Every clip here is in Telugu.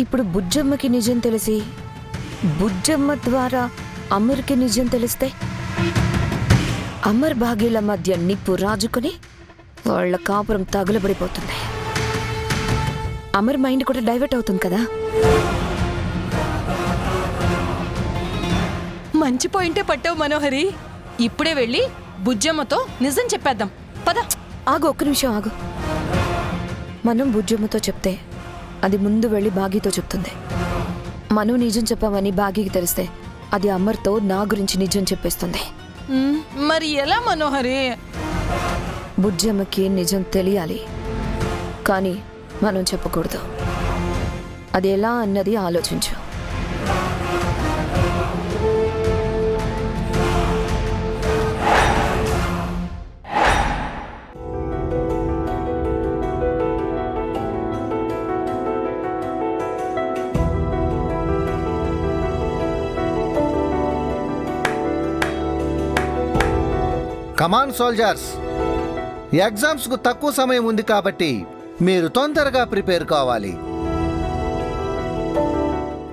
ఇప్పుడు బుజ్జమ్మకి నిజం తెలిసి బుజ్జమ్మ ద్వారా అమర్కి నిజం తెలిస్తే అమర్ భాగ్యుల మధ్య నిప్పు రాజుకుని వాళ్ళ కాపురం తగులబడిపోతుంది. అమర్ మైండ్ కూడా డైవర్ట్ అవుతుంది కదా. మంచి పాయింటే పట్టావు మనోహరి. ఇప్పుడే వెళ్ళి బుజ్జమ్మతో నిజం చెప్పేద్దాం పద. ఆగు, ఒక్క నిమిషం ఆగు. మనం బుజ్జమ్మతో చెప్తే అది ముందు వెళ్ళి బాగీతో చెప్తుంది. మనం నిజం చెప్పామని బాగీకి తెలిస్తే అది అమర్తో నా గురించి నిజం చెప్పేస్తుంది. మరి ఎలా మనోహరి? బుజ్జమ్మకి నిజం తెలియాలి, కానీ మనం చెప్పకూడదు. అది ఎలా అన్నది ఆలోచించు. కమాన్ సోల్జర్స్, ఎగ్జామ్స్కు తక్కువ సమయం ఉంది కాబట్టి మీరు తొందరగా ప్రిపేర్ కావాలి.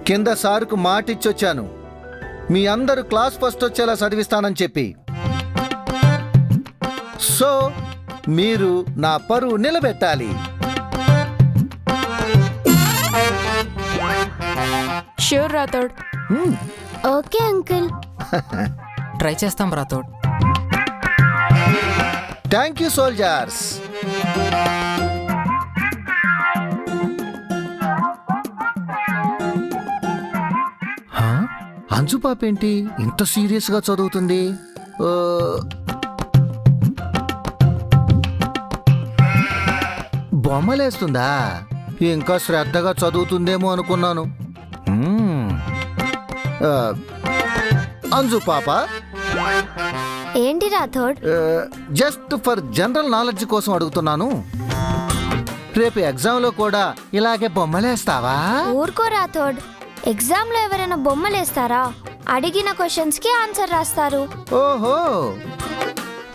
కింద సార్కు మాటిచ్చొచ్చాను, మీ అందరూ క్లాస్ ఫస్ట్ వచ్చేలా చదివిస్తానని చెప్పి. సో మీరు నా పరువు నిలబెట్టాలి. Sure Rathod. Okay uncle. Try చేస్తాం Rathod. Thank you soldiers. Anju పాప ఏంటి ఇంత సీరియస్గా చదువుతుంది? బొమ్మలేస్తుందా? ఇంకా శ్రద్ధగా చదువుతుందేమో అనుకున్నాను. అంజు పాప, ఏంటి Rathod? Just for general knowledge కోసం అడుగుతున్నాను. రేపు ఎగ్జామ్లో కూడా ఇలాగే బొమ్మలేస్తావా? ఊరుకో రాథోడ్. ఎగ్జామ్లో ఎవరైనా బొమ్మలేస్తారా? అడిగిన క్వశ్చన్స్ కి ఆన్సర్ రాస్తారు. ఓహో,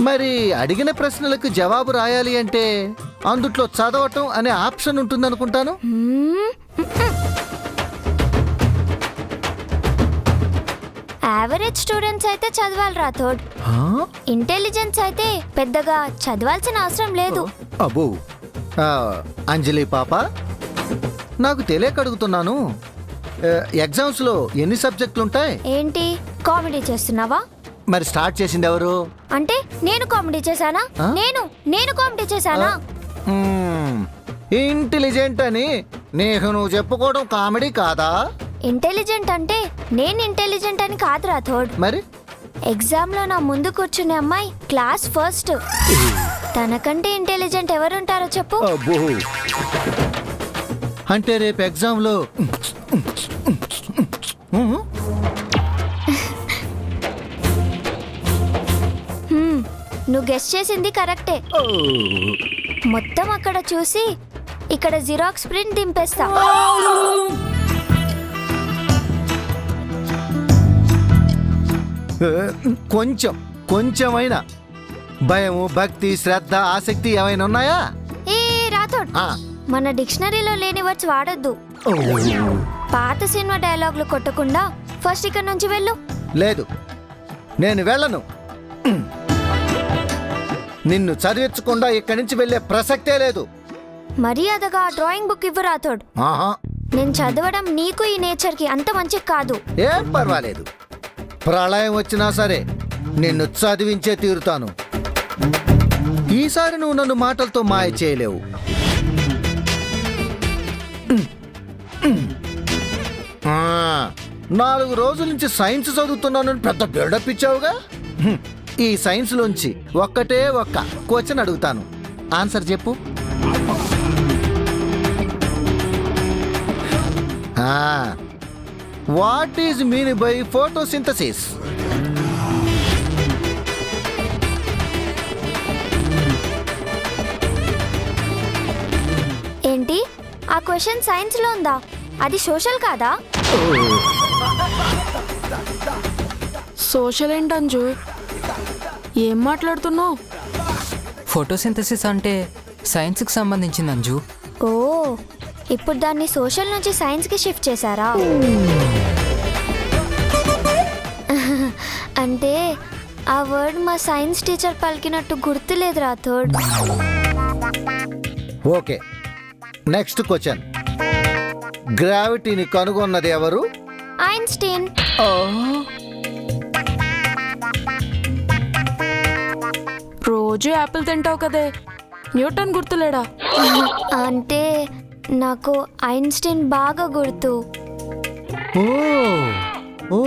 మరి అడిగిన ప్రశ్నలకు జవాబు రాయాలి అంటే అందుట్లో చదవటం అనే ఆప్షన్ ఉంటుందనుకుంటాను. యావరేజ్ స్టూడెంట్స్ అయితే చదవాలి రాథోడ్. ఇంటెలిజెన్స్ అయితే పెద్దగా చదవాల్సిన అవసరం లేదు. అబ్బో, అంజలి పాప, నాకు తెలియక అడుగుతున్నాను, ఎగ్జామ్స్ లో ఎన్ని సబ్జెక్టులు ఉంటాయి? ఏంటి కామెడీ చేస్తున్నావా? మరి స్టార్ట్ చేసింది ఎవరు? అంటే నేను కామెడీ చేశానా? నేను కామెడీ చేశానా? ఇంటెలిజెంట్ అని నువ్వు చెప్పుకోవడం కామెడీ కాదా? ఇంటెలిజెంట్ అంటే నేను ఇంటెలిజెంట్ అని కాదు రాథోడ్. మరి ఎగ్జామ్ లో నా ముందు కూర్చునే అమ్మాయి క్లాస్ ఫస్ట్. తనకంటే ఇంటెలిజెంట్ ఎవరుంటారో చెప్పు. అబ్బో, అంటే రేపు ఎగ్జామ్ లో నువ్వు గెస్ చేసింది కరెక్టే. మొత్తం అక్కడ చూసి ఇక్కడ జిరాక్స్ ప్రింట్ దింపేస్తా. కొంచెమైనా భయము, భక్తి, శ్రద్ధ, ఆసక్తి ఏమైనా ఉన్నాయా? ఏ రాథోడ్, మన డిక్షనరీలో లేని వర్డ్స్ వాడొద్దు. పాత సినిమా డైలాగులు కొట్టకుండా ఫస్ట్ ఇక్కడ నుంచి వెళ్ళు. లేదు, నేను వెళ్ళను. నిన్ను చదివించకుండా ఇక్కడి నుంచి వెళ్ళే ప్రసక్తే లేదు. మర్యాదగా డ్రాయింగ్ బుక్ ఇవ్వు రాథోడ్. నేను చదవడం నీకు ఈ నేచర్ కి అంత మంచిది కాదు. ఏం పర్వాలేదు, ప్రళయం వచ్చినా సరే నిన్ను చదివించే తీరుతాను. ఈసారి నువ్వు నన్ను మాటలతో మాయ చేయలేవు. 4 రోజుల నుంచి సైన్స్ చదువుతున్నాను, పెద్ద బిల్డప్ ఇచ్చావుగా. ఈ సైన్స్ లోంచి ఒక్క క్వశ్చన్ అడుగుతాను, ఆన్సర్ చెప్పు. What is mean by photosynthesis? ఏంటి ఆ క్వశ్చన్ సైన్స్ లో ఉందా? అది సోషల్ కాదా? సోషల్ ఏంటంజు, ఏం మాట్లాడుతున్నావు? ఫోటోసింథసిస్ అంటే సైన్స్కి సంబంధించింది అంజు. ఓ, ఇప్పుడు దాన్ని సోషల్ నుంచి సైన్స్కి షిఫ్ట్ చేశారా? అంటే ఆ వర్డ్ మా సైన్స్ టీచర్ పలికినట్టు గుర్తులేదు రాథోడ్. Okay, next question. గ్రావిటీని కనుగొన్నది ఎవరు? ఐన్స్టీన్. రోజు యాపిల్ తింటావు కదే, న్యూటన్ గుర్తులేడా? అంటే నాకు ఐన్స్టీన్ బాగా గుర్తు. ఓ ఓ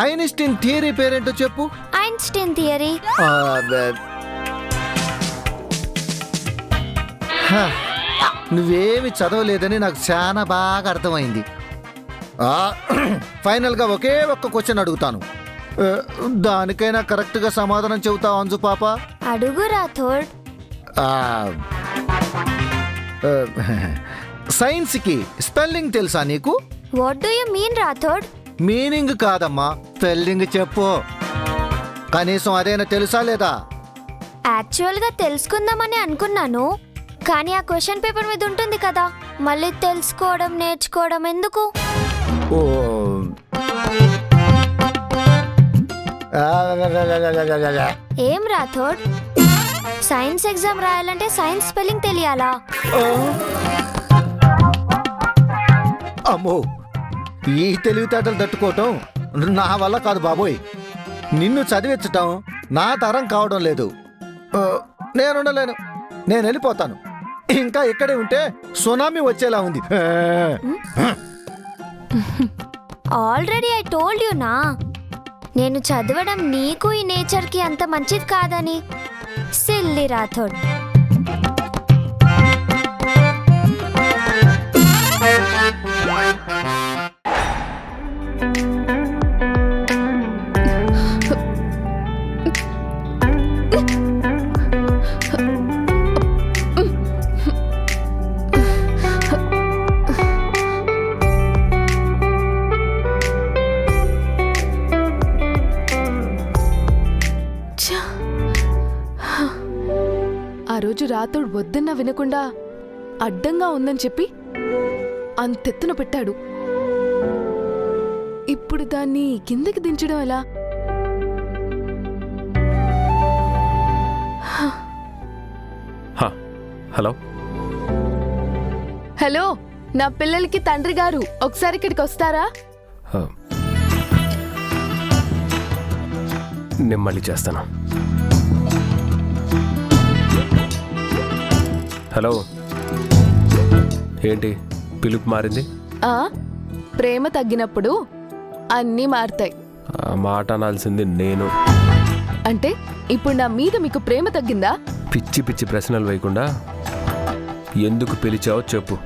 ఐన్స్టీన్ థియరీ పేరేంటో చెప్పు. Einstein theory. ఆ, హ, నువ్వేమి చదవలేదని నాకు చాలా బాగా అర్థమైంది. ఫైనల్గా ఒకే ఒక్క క్వశ్చన్ అడుగుతాను. దానికైనా కరెక్ట్గా సమాధానం చెబుతావు అంజు పాప? అడుగు రాథోడ్. సైన్స్కి స్పెల్లింగ్ తెలుసా నీకు? What do you mean Rathod? Meaning కాదమ్మా, స్పెల్లింగ్ చెప్పు. కనీసం అదేనా తెలుసా లేదా? యాక్చువల్గా తెలుసుకుందామని అనుకున్నాను, కానీ ఆ క్వశ్చన్ పేపర్ మీద ఉంటుంది కదా, మళ్ళీ తెలుసుకోవడం నేర్చుకోవడం ఎందుకు? ఓ ఏం రాథోడ్, సైన్స్ ఎగ్జామ్ రాయాలంటే సైన్స్ స్పెల్లింగ్ తెలియాలా? అమ్మో, ఈ తెలివితేటలు తట్టుకోవటం నా వల్ల కాదు బాబోయ్. నిన్ను చదివించటం నా తరం కావడం లేదు. నేనుండలేను, నేను వెళ్ళిపోతాను. ఇంకా ఇక్కడే ఉంటే సునామీ వచ్చేలా ఉంది. ఆల్రెడీ ఐ టోల్డ్ యూ నా, నేను చదవడం నీకు ఈ నేచర్కి అంత మంచిది కాదని. సిల్లీ రాథోడ్. ఆ రోజు రాతోడు వద్దన్నా వినకుండా అడ్డంగా ఉందని చెప్పి అంతెత్తున పెట్టాడు. ఇప్పుడు దాన్ని కిందకి దించడం ఎలా? హలో హలో, నా పిల్లలకి తండ్రి గారు, ఒకసారి ఇక్కడికి వస్తారా? నేను మళ్ళీ చేస్తాను. హలో, ఏంటి పిలుపు మారింది? ప్రేమ తగ్గినప్పుడు అన్నీ మారుతాయి. ఆ మాట అనాల్సింది నేను. అంటే ఇప్పుడు నా మీద మీకు ప్రేమ తగ్గిందా? పిచ్చి పిచ్చి ప్రశ్నలు వేయకుండా ఎందుకు పిలిచావో చెప్పు.